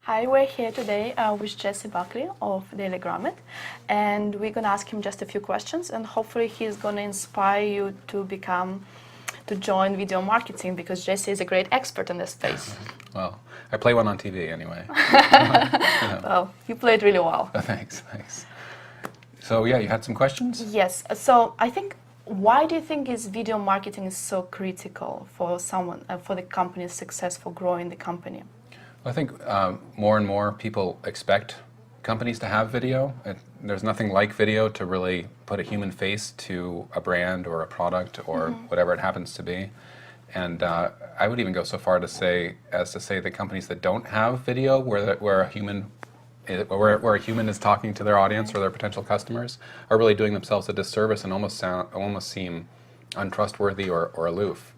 Hi, we're here today with Jesse Buckley of Daily Grommet, and we're going to ask him just a few questions, and hopefully he's going to inspire you to join video marketing, because Jesse is a great expert in this space. Well, I play one on TV anyway. Well, you played really well. Thanks. So yeah, you had some questions? Yes. So I think, why do you think is video marketing is so critical for someone, for the company's success, for growing the company? I think more and more people expect companies to have video. There's nothing like video to really put a human face to a brand or a product or whatever it happens to be. And I would even go so far to say the companies that don't have video, where a human is talking to their audience or their potential customers, are really doing themselves a disservice and almost seem untrustworthy or aloof.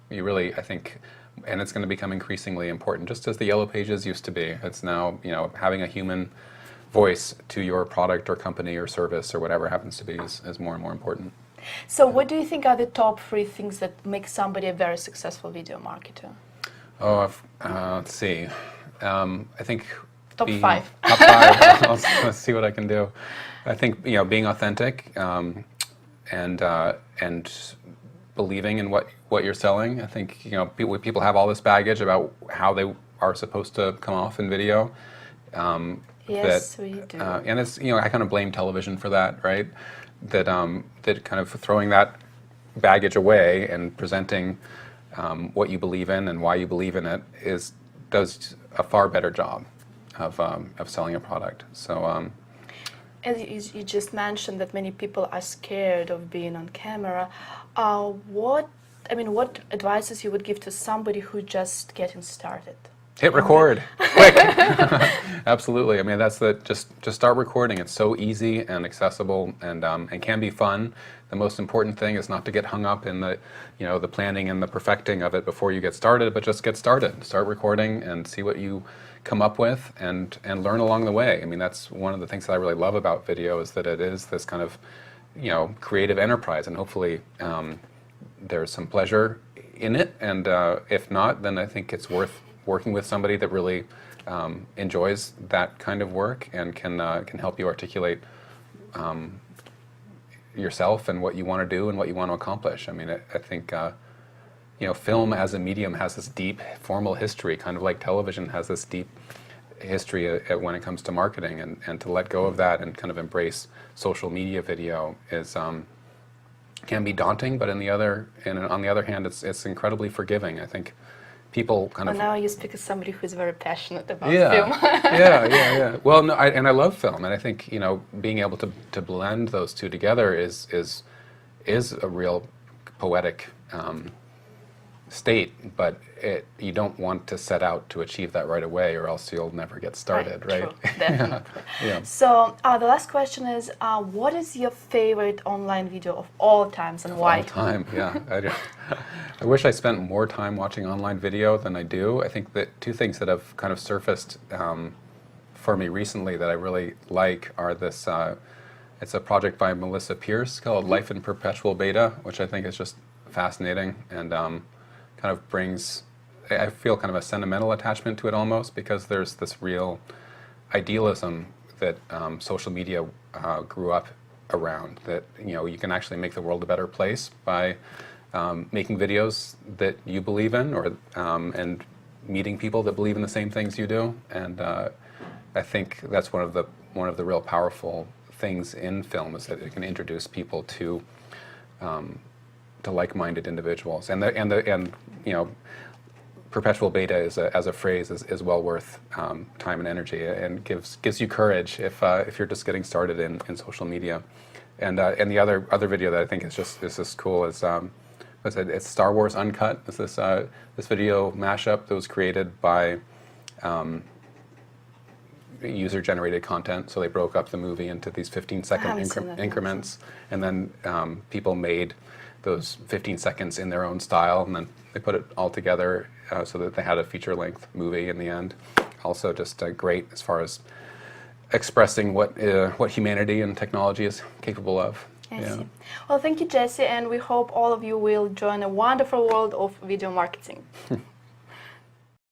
You really, I think. And it's going to become increasingly important, just as the Yellow Pages used to be. It's now, having a human voice to your product or company or service or whatever happens to be is more and more important. So what do you think are the top 3 things that make somebody a very successul video marketer? Oh, let's see. I think Top 5. Top 5. Let's see what I can do. I think being authentic and believing in what you're selling. I think people have all this baggage about how they are supposed to come off in video. Yes, we do. And it's I kind of blame television for that, right? That kind of throwing that baggage away and presenting what you believe in and why you believe in it does a far better job of selling a product. So. As you just mentioned that many people are scared of being on camera. What advices you would give to somebody who's just getting started? Hit record, quick. Absolutely. I mean, just start recording. It's so easy and accessible, and can be fun. The most important thing is not to get hung up in the planning and the perfecting of it before you get started, but just get started. Start recording and see what you come up with, and learn along the way. I mean, that's one of the things that I really love about video, is that it is this kind of creative enterprise, and hopefully there's some pleasure in it. And if not, then I think it's worth working with somebody that really enjoys that kind of work and can help you articulate yourself and what you want to do and what you want to accomplish. I mean, I think film as a medium has this deep formal history, kind of like television has this deep history when it comes to marketing, and to let go of that and kind of embrace social media video can be daunting, but on the other hand, it's incredibly forgiving. I think people kind of. Now you speak as somebody who is very passionate about film. Yeah. Well, no, I love film, and I think being able to blend those two together is a real poetic state, but you don't want to set out to achieve that right away, or else you'll never get started, right? True, definitely. Yeah. So the last question is, what is your favorite online video of all times, and why? All time, yeah. I wish I spent more time watching online video than I do. I think that 2 things that have kind of surfaced for me recently that I really like are this. It's a project by Melissa Pierce called Life in Perpetual Beta, which I think is just fascinating, and kind of brings, I feel, kind of a sentimental attachment to it almost, because there's this real idealism that social media grew up around, that you can actually make the world a better place by making videos that you believe in, or and meeting people that believe in the same things you do. And I think that's one of the real powerful things in film, is that it can introduce people to like-minded individuals, and perpetual beta as a phrase is well worth time and energy, and gives you courage if you're just getting started in social media. And the other video that I think is just cool is it's Star Wars Uncut. It's this video mashup that was created by user-generated content. So they broke up the movie into these 15-second increments, and then people made those 15 seconds in their own style, and then they put it all together so that they had a feature-length movie in the end. Also just great as far as expressing what humanity and technology is capable of. I see. Well, thank you, Jesse, and we hope all of you will join a wonderful world of video marketing.